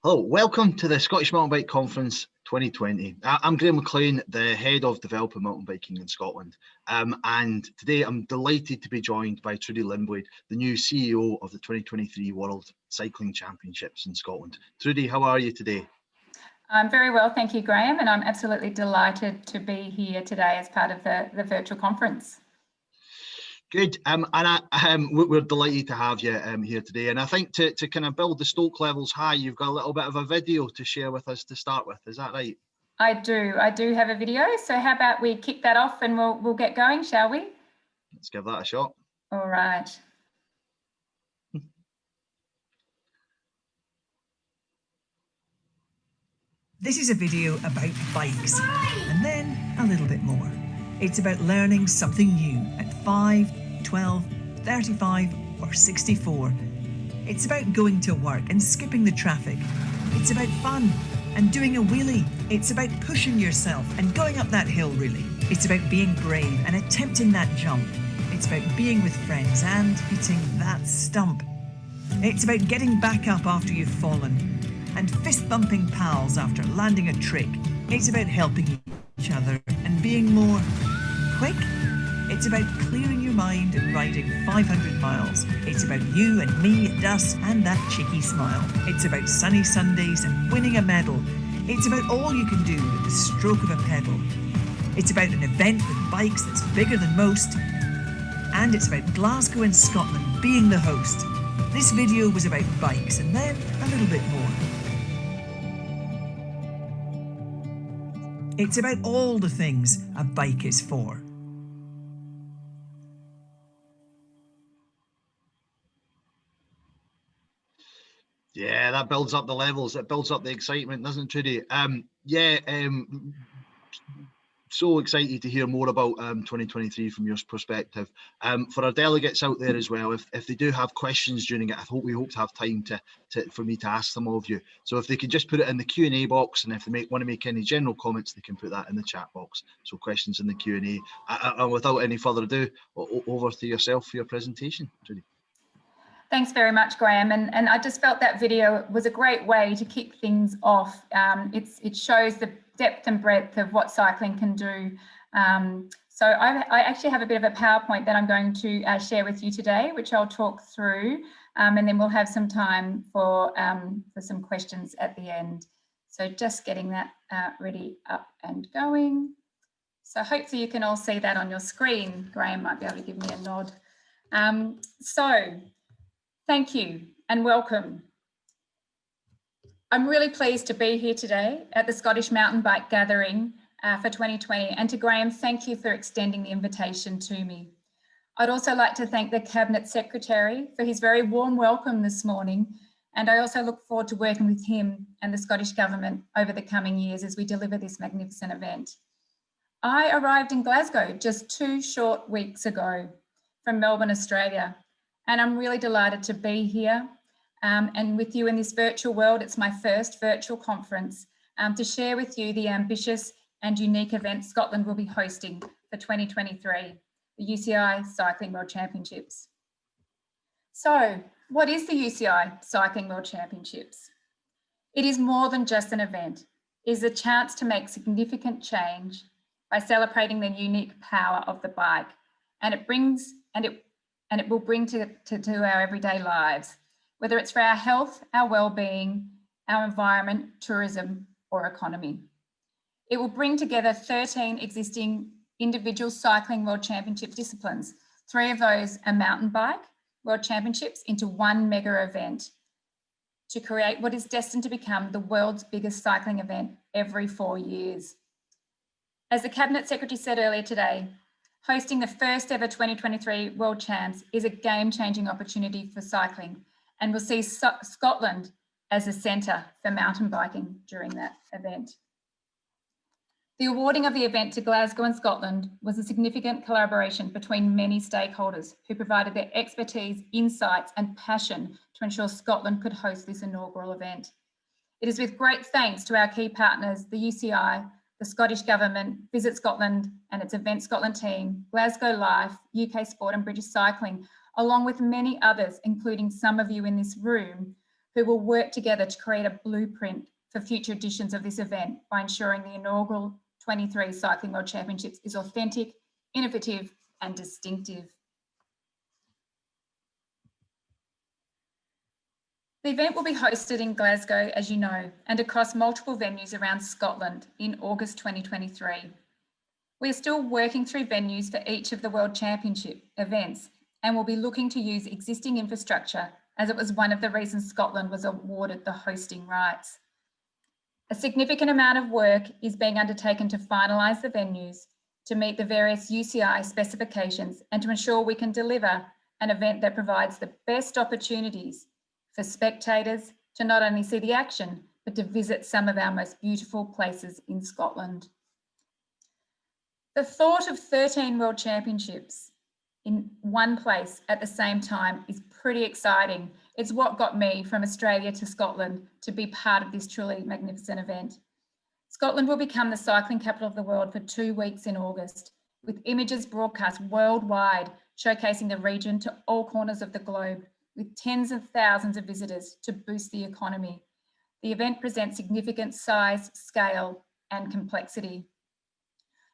Hello, welcome to the Scottish Mountain Bike Conference 2020. I'm Graham McLean, the Head of Developing Mountain Biking in Scotland. And today I'm delighted to be joined by Trudy Linblade, the new CEO of the 2023 World Cycling Championships in Scotland. Trudy, how are you today? I'm very well, thank you, Graham, and I'm absolutely delighted to be here today as part of the virtual conference. Good, we're delighted to have you here today. And I think to kind of build the stoke levels high, you've got a little bit of a video to share with us to start with. Is that right? I do have a video. So how about we kick that off and we'll get going, shall we? Let's give that a shot. All right. This is a video about bikes, and then a little bit more. It's about learning something new at 5, 12, 35 or 64. It's about going to work and skipping the traffic. It's about fun and doing a wheelie. It's about pushing yourself and going up that hill, really. It's about being brave and attempting that jump. It's about being with friends and hitting that stump. It's about getting back up after you've fallen and fist-bumping pals after landing a trick. It's about helping each other and being more quick. It's about clearing your mind and riding 500 miles. It's about you and me and us and that cheeky smile. It's about sunny Sundays and winning a medal. It's about all you can do with the stroke of a pedal. It's about an event with bikes that's bigger than most. And it's about Glasgow and Scotland being the host. This video was about bikes and then a little bit more. It's about all the things a bike is for. Yeah, that builds up the levels. It builds up the excitement, doesn't it, Trudy? So excited to hear more about 2023 from your perspective. For our delegates out there as well, if they do have questions during it, we hope to have time for me to ask them of you. So if they could just put it in the Q&A box, and if they want to make any general comments, they can put that in the chat box. So questions in the Q&A. And without any further ado, over to yourself for your presentation, Trudy. Thanks very much, Graham. And I just felt that video was a great way to kick things off. It shows the depth and breadth of what cycling can do. So I actually have a bit of a PowerPoint that I'm going to share with you today, which I'll talk through, and then we'll have some time for some questions at the end. So just getting that ready, up and going. So hopefully you can all see that on your screen. Graham might be able to give me a nod. So thank you and welcome. I'm really pleased to be here today at the Scottish Mountain Bike Gathering for 2020, and to Graham, thank you for extending the invitation to me. I'd also like to thank the Cabinet Secretary for his very warm welcome this morning, and I also look forward to working with him and the Scottish Government over the coming years as we deliver this magnificent event. I arrived in Glasgow just 2 short weeks ago from Melbourne, Australia, and I'm really delighted to be here and with you in this virtual world. It's my first virtual conference to share with you the ambitious and unique event Scotland will be hosting for 2023, the UCI Cycling World Championships. So, what is the UCI Cycling World Championships? It is more than just an event. It is a chance to make significant change by celebrating the unique power of the bike, and it will bring to our everyday lives, whether it's for our health, our well-being, our environment, tourism, or economy. It will bring together 13 existing individual cycling world championship disciplines. 3 of those are mountain bike world championships into one mega event to create what is destined to become the world's biggest cycling event every 4 years. As the Cabinet Secretary said earlier today, hosting the first ever 2023 World Champs is a game-changing opportunity for cycling, and we'll see Scotland as a centre for mountain biking during that event. The awarding of the event to Glasgow and Scotland was a significant collaboration between many stakeholders who provided their expertise, insights and passion to ensure Scotland could host this inaugural event. It is with great thanks to our key partners, the UCI, the Scottish Government, Visit Scotland and its Event Scotland team, Glasgow Life, UK Sport and British Cycling, along with many others, including some of you in this room, who will work together to create a blueprint for future editions of this event by ensuring the inaugural 23 Cycling World Championships is authentic, innovative, and distinctive. The event will be hosted in Glasgow, as you know, and across multiple venues around Scotland in August 2023. We are still working through venues for each of the World Championship events and will be looking to use existing infrastructure, as it was one of the reasons Scotland was awarded the hosting rights. A significant amount of work is being undertaken to finalise the venues, to meet the various UCI specifications, and to ensure we can deliver an event that provides the best opportunities for spectators to not only see the action, but to visit some of our most beautiful places in Scotland. The thought of 13 World Championships in one place at the same time is pretty exciting. It's what got me from Australia to Scotland to be part of this truly magnificent event. Scotland will become the cycling capital of the world for 2 weeks in August, with images broadcast worldwide, showcasing the region to all corners of the globe, with tens of thousands of visitors to boost the economy. The event presents significant size, scale, and complexity.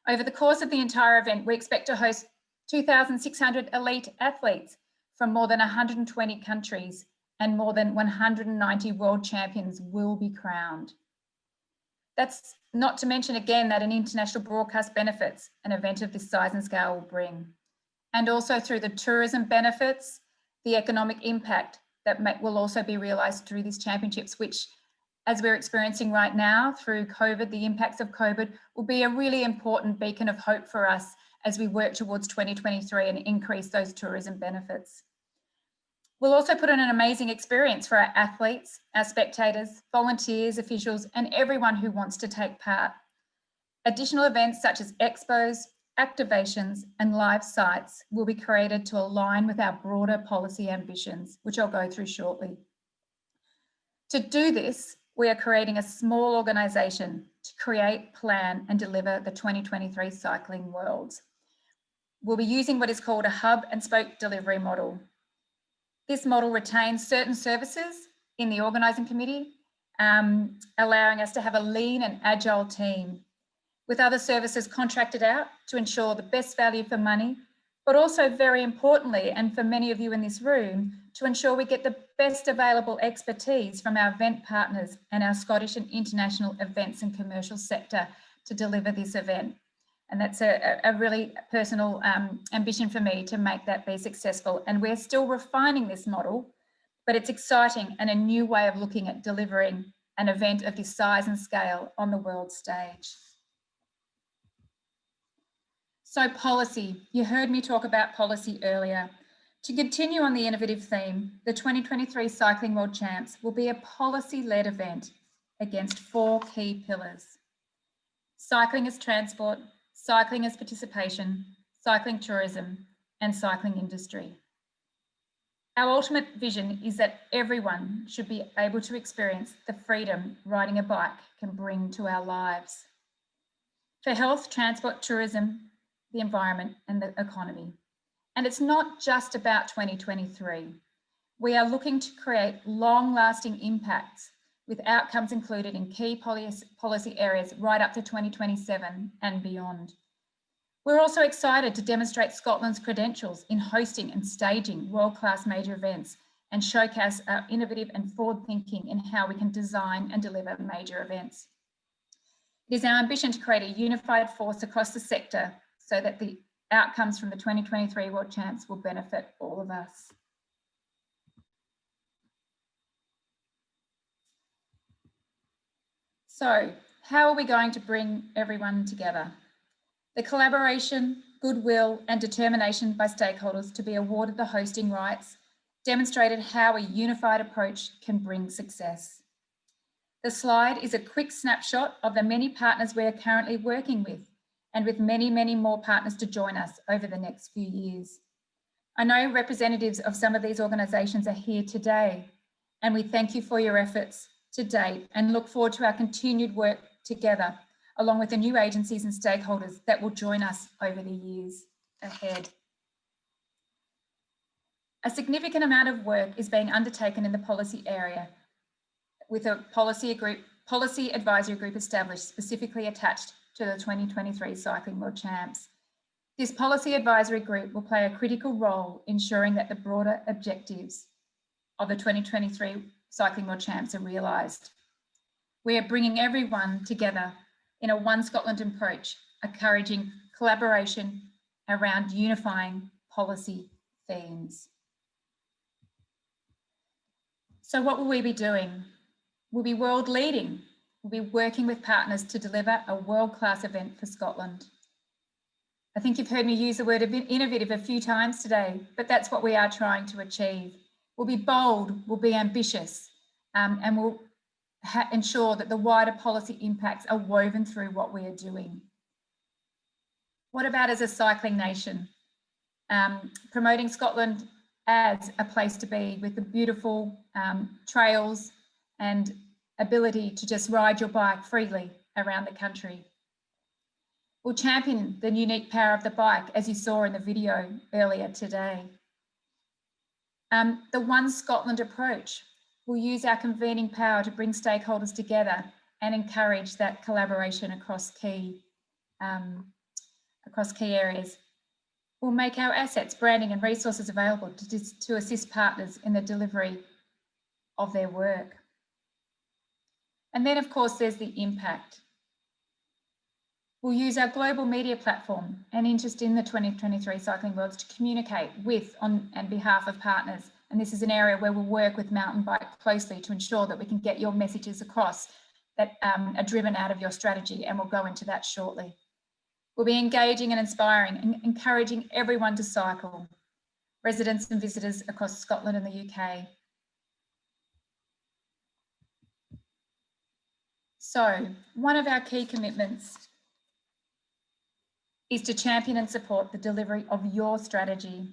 Over the course of the entire event, we expect to host 2,600 elite athletes from more than 120 countries, and more than 190 world champions will be crowned. That's not to mention again that an international broadcast benefits an event of this size and scale will bring. And also through the tourism benefits, the economic impact that will also be realised through these championships, which, as we're experiencing right now through COVID, the impacts of COVID will be a really important beacon of hope for us as we work towards 2023 and increase those tourism benefits. We'll also put on an amazing experience for our athletes, our spectators, volunteers, officials, and everyone who wants to take part. Additional events such as expos, activations, and live sites will be created to align with our broader policy ambitions, which I'll go through shortly. To do this, we are creating a small organisation to create, plan, and deliver the 2023 Cycling Worlds. We'll be using what is called a hub and spoke delivery model. This model retains certain services in the organising committee, allowing us to have a lean and agile team, with other services contracted out to ensure the best value for money, but also very importantly, and for many of you in this room, to ensure we get the best available expertise from our event partners and our Scottish and international events and commercial sector to deliver this event. And that's a really personal ambition for me to make that be successful. And we're still refining this model, but it's exciting and a new way of looking at delivering an event of this size and scale on the world stage. So policy, you heard me talk about policy earlier. To continue on the innovative theme, the 2023 Cycling World Champs will be a policy-led event against 4 key pillars: cycling as transport, cycling as participation, cycling tourism, and cycling industry. Our ultimate vision is that everyone should be able to experience the freedom riding a bike can bring to our lives. For health, transport, tourism, the environment, and the economy. And it's not just about 2023. We are looking to create long-lasting impacts with outcomes included in key policy areas right up to 2027 and beyond. We're also excited to demonstrate Scotland's credentials in hosting and staging world-class major events and showcase our innovative and forward thinking in how we can design and deliver major events. It is our ambition to create a unified force across the sector so that the outcomes from the 2023 World Champs will benefit all of us. So, how are we going to bring everyone together? The collaboration, goodwill, and determination by stakeholders to be awarded the hosting rights demonstrated how a unified approach can bring success. The slide is a quick snapshot of the many partners we are currently working with, and with many, many more partners to join us over the next few years. I know representatives of some of these organisations are here today, and we thank you for your efforts to date and look forward to our continued work together, along with the new agencies and stakeholders that will join us over the years ahead. A significant amount of work is being undertaken in the policy area with a policy advisory group established specifically attached to the 2023 Cycling World Champs. This policy advisory group will play a critical role ensuring that the broader objectives of the 2023 Cycling World Champs are realised. We are bringing everyone together in a One Scotland approach, encouraging collaboration around unifying policy themes. So what will we be doing? We'll be world leading. We'll be working with partners to deliver a world-class event for Scotland. I think you've heard me use the word innovative a few times today, but that's what we are trying to achieve. We'll be bold, we'll be ambitious, and we'll ensure that the wider policy impacts are woven through what we are doing. What about as a cycling nation? Promoting Scotland as a place to be with the beautiful trails and ability to just ride your bike freely around the country. We'll champion the unique power of the bike, as you saw in the video earlier today. The One Scotland approach. We'll use our convening power to bring stakeholders together and encourage that collaboration across key areas. We'll make our assets, branding and resources available to assist partners in the delivery of their work. And then, of course, there's the impact. We'll use our global media platform and interest in the 2023 Cycling Worlds to communicate with on behalf of partners. And this is an area where we'll work with Mountain Bike closely to ensure that we can get your messages across that are driven out of your strategy, and we'll go into that shortly. We'll be engaging and inspiring and encouraging everyone to cycle, residents and visitors across Scotland and the UK. So, one of our key commitments is to champion and support the delivery of your strategy.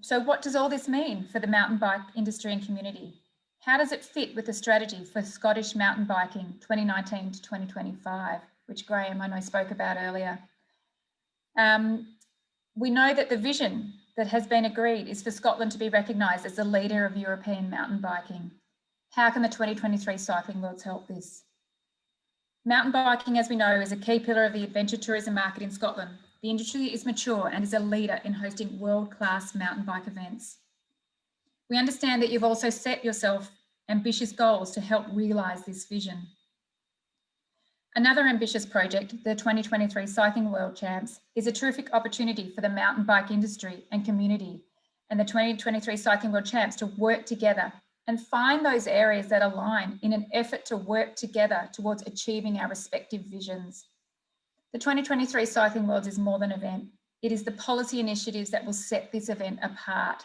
So what does all this mean for the mountain bike industry and community? How does it fit with the strategy for Scottish mountain biking 2019 to 2025, which Graham, I know, spoke about earlier? We know that the vision that has been agreed is for Scotland to be recognised as the leader of European mountain biking. How can the 2023 Cycling Worlds help this? Mountain biking, as we know, is a key pillar of the adventure tourism market in Scotland. The industry is mature and is a leader in hosting world-class mountain bike events. We understand that you've also set yourself ambitious goals to help realise this vision. Another ambitious project, the 2023 Cycling World Champs, is a terrific opportunity for the mountain bike industry and community and the 2023 Cycling World Champs to work together and find those areas that align in an effort to work together towards achieving our respective visions. The 2023 Cycling Worlds is more than an event. It is the policy initiatives that will set this event apart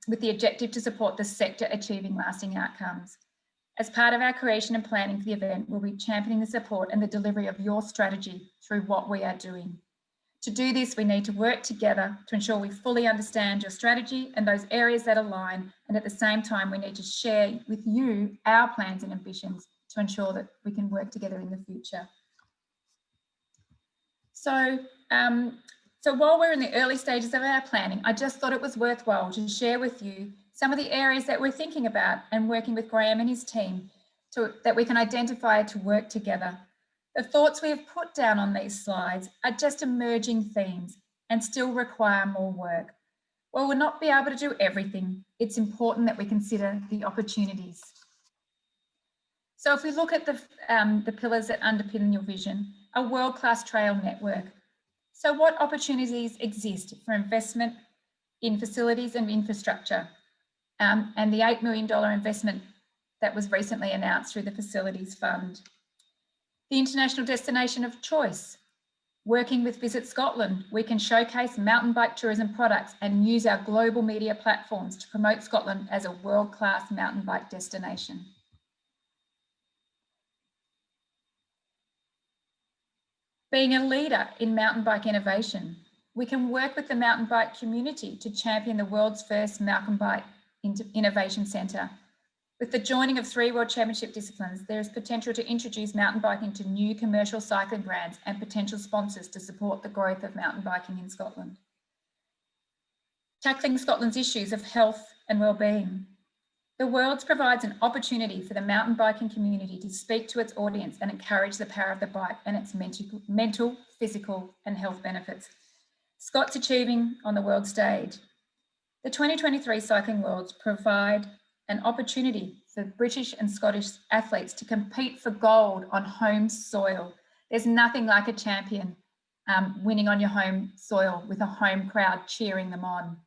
with the objective to support the sector achieving lasting outcomes. As part of our creation and planning for the event, we'll be championing the support and the delivery of your strategy through what we are doing. To do this, we need to work together to ensure we fully understand your strategy and those areas that align, and at the same time, we need to share with you our plans and ambitions to ensure that we can work together in the future. So while we're in the early stages of our planning, I just thought it was worthwhile to share with you some of the areas that we're thinking about and working with Graham and his team that we can identify to work together. The thoughts we have put down on these slides are just emerging themes and still require more work. While we'll not be able to do everything, it's important that we consider the opportunities. So if we look at the pillars that underpin your vision, a world-class trail network. So what opportunities exist for investment in facilities and infrastructure, and the $8 million investment that was recently announced through the Facilities Fund? The international destination of choice. Working with Visit Scotland, we can showcase mountain bike tourism products and use our global media platforms to promote Scotland as a world-class mountain bike destination. Being a leader in mountain bike innovation, we can work with the mountain bike community to champion the world's first mountain bike innovation centre. With the joining of 3 World Championship disciplines, there is potential to introduce mountain biking to new commercial cycling brands and potential sponsors to support the growth of mountain biking in Scotland. Tackling Scotland's issues of health and wellbeing. The Worlds provides an opportunity for the mountain biking community to speak to its audience and encourage the power of the bike and its mental, physical and health benefits. Scott's achieving on the world stage. The 2023 Cycling Worlds provide an opportunity for British and Scottish athletes to compete for gold on home soil. There's nothing like a champion winning on your home soil with a home crowd cheering them on.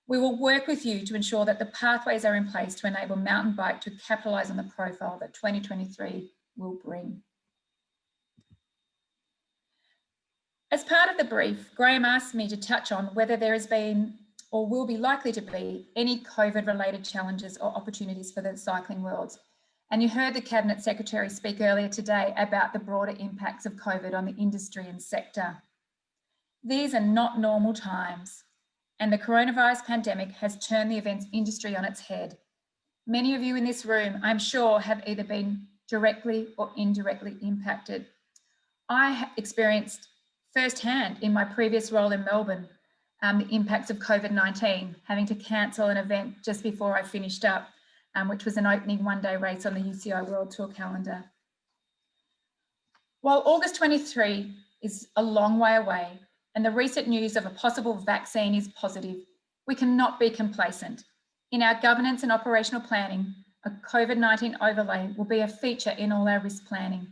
We will work with you to ensure that the pathways are in place to enable mountain bike to capitalise on the profile that 2023 will bring. As part of the brief, Graham asked me to touch on whether there has been or will be likely to be any COVID-related challenges or opportunities for the Cycling Worlds. And you heard the Cabinet Secretary speak earlier today about the broader impacts of COVID on the industry and sector. These are not normal times, and the coronavirus pandemic has turned the events industry on its head. Many of you in this room, I'm sure, have either been directly or indirectly impacted. I experienced firsthand in my previous role in Melbourne the impacts of COVID-19, having to cancel an event just before I finished up, which was an opening one-day race on the UCI World Tour calendar. While August 23 is a long way away, and the recent news of a possible vaccine is positive, we cannot be complacent. In our governance and operational planning, a COVID-19 overlay will be a feature in all our risk planning.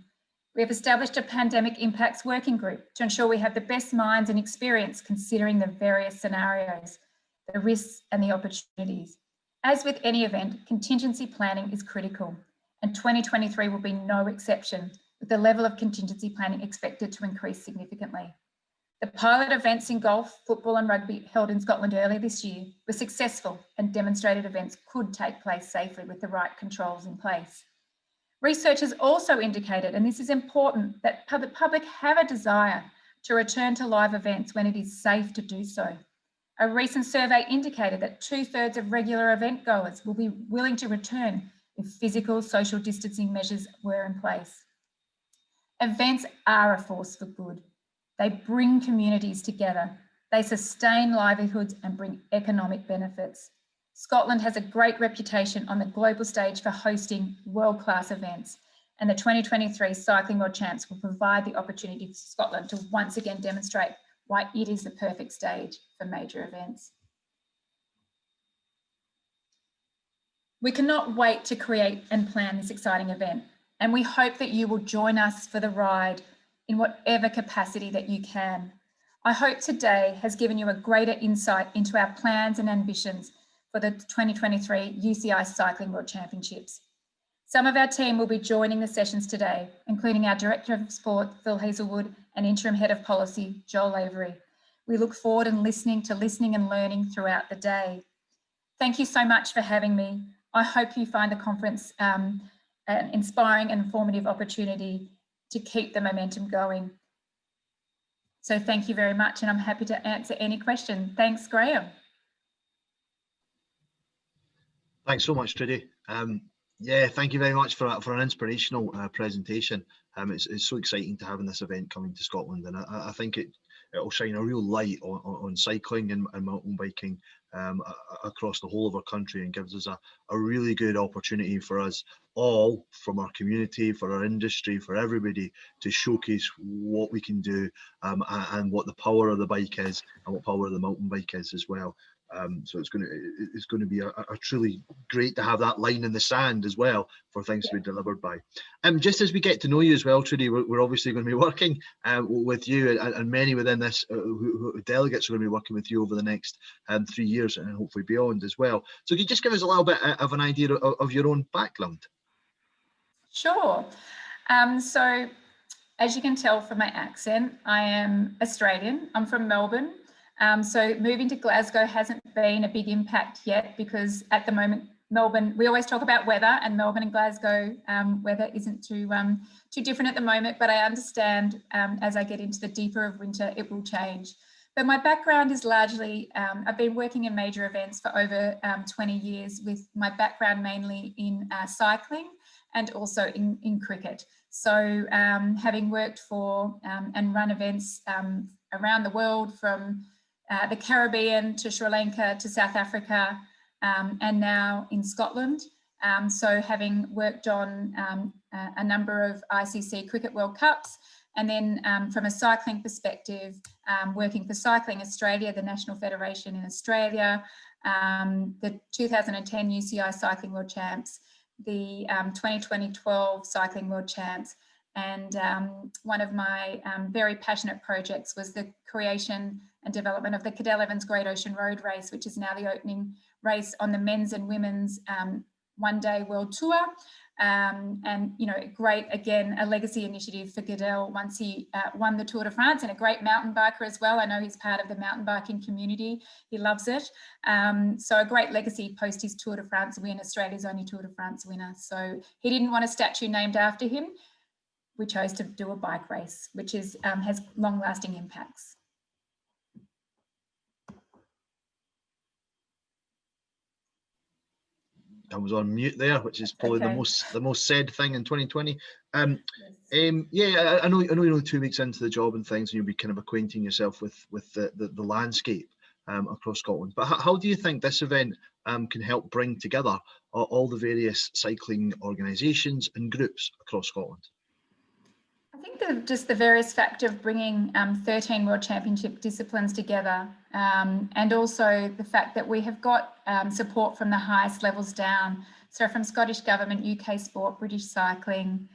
We have established a pandemic impacts working group to ensure we have the best minds and experience considering the various scenarios, the risks and the opportunities. As with any event, contingency planning is critical, and 2023 will be no exception, with the level of contingency planning expected to increase significantly. The pilot events in golf, football and rugby held in Scotland earlier this year were successful, and demonstrated events could take place safely with the right controls in place. Research has also indicated, and this is important, that the public have a desire to return to live events when it is safe to do so. A recent survey indicated that 2/3 of regular event goers will be willing to return if physical social distancing measures were in place. Events are a force for good. They bring communities together. They sustain livelihoods and bring economic benefits. Scotland has a great reputation on the global stage for hosting world-class events, and the 2023 Cycling World Champs will provide the opportunity for Scotland to once again demonstrate why it is the perfect stage for major events. We cannot wait to create and plan this exciting event, and we hope that you will join us for the ride in whatever capacity that you can. I hope today has given you a greater insight into our plans and ambitions for the 2023 UCI Cycling World Championships. Some of our team will be joining the sessions today, including our Director of Sport, Phil Hazelwood, and Interim Head of Policy, Joel Avery. We look forward and listening and learning throughout the day. Thank you so much for having me. I hope you find the conference an inspiring and informative opportunity to keep the momentum going. So thank you very much, and I'm happy to answer any question. Thanks, Graham. Thanks so much, Trudy. Yeah, thank you very much for an inspirational presentation. It's so exciting to having this event coming to Scotland, and I think it'll shine a real light on cycling and mountain biking across the whole of our country, and gives us a really good opportunity for us all, from our community, for our industry, for everybody, to showcase what we can do and what the power of the bike is and what power of the mountain bike is as well. So it's going to be a truly great to have that line in the sand as well for things to be delivered by. Just as we get to know you as well, Trudy, we're obviously going to be working with you, and many within this delegates are going to be working with you over the next 3 years and hopefully beyond as well. So can you just give us a little bit of an idea of your own background? Sure. So as you can tell from my accent, I am Australian. I'm from Melbourne. So moving to Glasgow hasn't been a big impact yet, because at the moment, Melbourne, we always talk about weather, and Melbourne and Glasgow weather isn't too different at the moment, but I understand as I get into the deeper of winter, it will change. But my background is largely, I've been working in major events for over 20 years, with my background mainly in cycling and also in cricket. So having worked for and run events around the world, from the Caribbean to Sri Lanka to South Africa, and now in Scotland. So having worked on a number of ICC Cricket World Cups, and then from a cycling perspective, working for Cycling Australia, the National Federation in Australia, the 2010 UCI Cycling World Champs, the 2012 Cycling World Champs, and one of my very passionate projects was the creation and development of the Cadell Evans Great Ocean Road Race, which is now the opening race on the men's and women's one-day world tour. And, you know, great, again, a legacy initiative for Cadell once he won the Tour de France, and a great mountain biker as well. I know he's part of the mountain biking community. He loves it. So a great legacy post his Tour de France win, Australia's only Tour de France winner. So he didn't want a statue named after him. We chose to do a bike race, which is has long-lasting impacts. I was on mute there, which is probably okay. the most said thing in 2020. Yes. Yeah, I know you're only 2 weeks into the job and things, and you'll be kind of acquainting yourself with the landscape across Scotland. But how do you think this event can help bring together all the various cycling organisations and groups across Scotland? I think just the various factor of bringing 13 World Championship disciplines together, and also the fact that we have got support from the highest levels down. So from Scottish Government, UK Sport, British Cycling,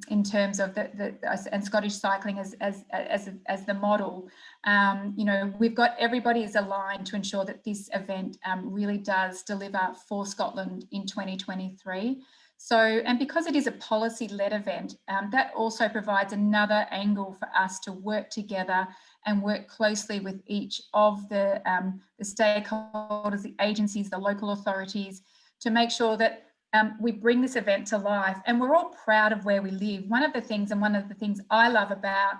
in terms of and Scottish Cycling as the model. You know, we've got everybody is aligned to ensure that this event really does deliver for Scotland in 2023. So, and because it is a policy-led event, that also provides another angle for us to work together and work closely with each of the stakeholders, the agencies, the local authorities, to make sure that we bring this event to life. And we're all proud of where we live. One of the things I love about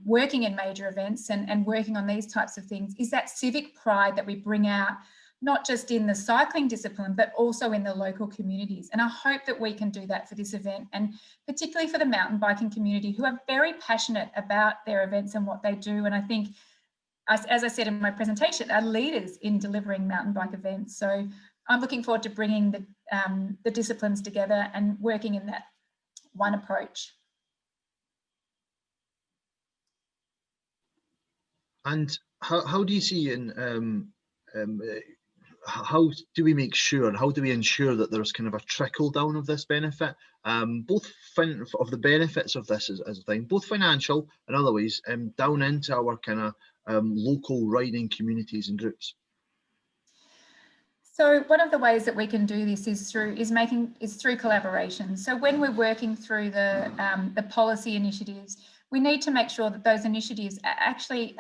working in major events and working on these types of things is that civic pride that we bring out, not just in the cycling discipline, but also in the local communities. And I hope that we can do that for this event, and particularly for the mountain biking community, who are very passionate about their events and what they do. And I think, as I said in my presentation, are leaders in delivering mountain bike events. So I'm looking forward to bringing the disciplines together and working in that one approach. And how do you see how do we make sure, how do we ensure that there's kind of a trickle down of this benefit, both of the benefits of this as a thing, both financial and other ways, down into our kind of local riding communities and groups? So one of the ways that we can do this is through collaboration. So when we're working through the policy initiatives, we need to make sure that those initiatives actually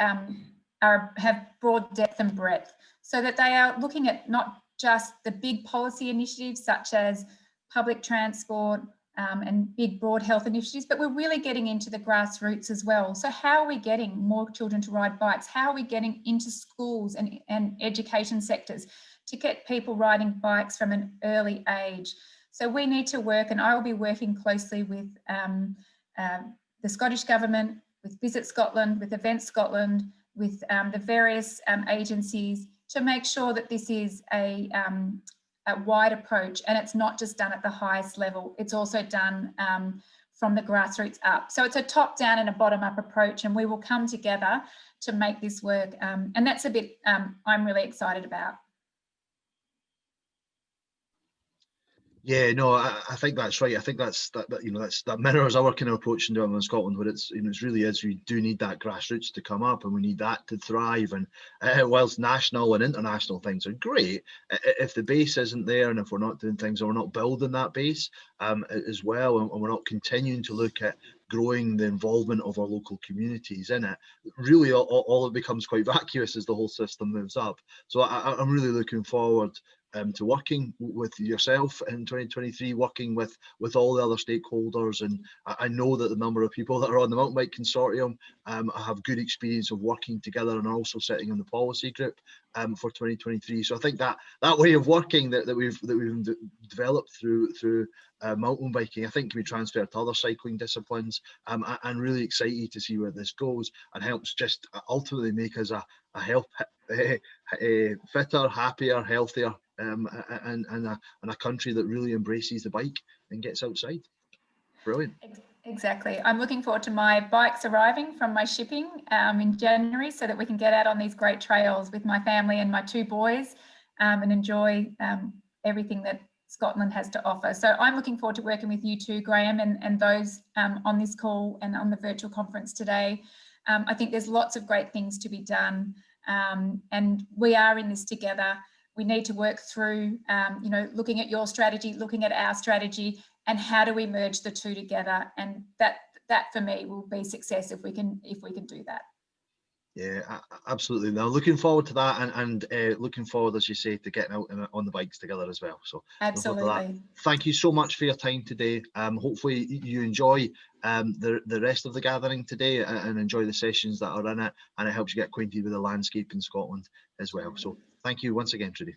have broad depth and breadth, so that they are looking at not just the big policy initiatives such as public transport and big broad health initiatives, but we're really getting into the grassroots as well. So how are we getting more children to ride bikes? How are we getting into schools and education sectors to get people riding bikes from an early age? So we need to work, and I will be working closely with the Scottish Government, with Visit Scotland, with Event Scotland, with the various agencies, to make sure that this is a wide approach, and it's not just done at the highest level, it's also done from the grassroots up. So it's a top down and a bottom up approach, and we will come together to make this work. And that's a bit I'm really excited about. Yeah, no, I think that's right. I think that mirrors our kind of approach in development in Scotland, where it's, it really is, we do need that grassroots to come up, and we need that to thrive. And whilst national and international things are great, if the base isn't there, and if we're not doing things, or we're not building that base as well, and we're not continuing to look at growing the involvement of our local communities in it, really all it becomes quite vacuous as the whole system moves up. So I'm really looking forward to working with yourself in 2023, working with all the other stakeholders. And I know that the number of people that are on the mountain bike consortium have good experience of working together and are also sitting in the policy group for 2023. So I think that way of working that we've developed through mountain biking, I think can be transferred to other cycling disciplines. I'm really excited to see where this goes, and helps just ultimately make us a fitter, happier, healthier, and a country that really embraces the bike and gets outside. Brilliant. Exactly. I'm looking forward to my bikes arriving from my shipping in January, so that we can get out on these great trails with my family and my 2 boys and enjoy everything that Scotland has to offer. So I'm looking forward to working with you too, Graham, and those on this call and on the virtual conference today. I think there's lots of great things to be done, and we are in this together. We need to work through, looking at your strategy, looking at our strategy, and how do we merge the two together? And that for me will be success if we can do that. Yeah, absolutely. Now, looking forward to that, and looking forward, as you say, to getting out on the bikes together as well. So absolutely. Thank you so much for your time today. Hopefully you enjoy the rest of the gathering today, and enjoy the sessions that are in it, and it helps you get acquainted with the landscape in Scotland as well. So thank you once again, Trudy.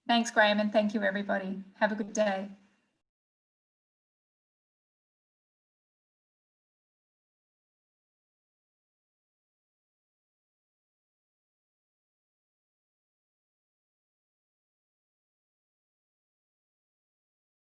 Thanks, Graham, and thank you, everybody. Have a good day.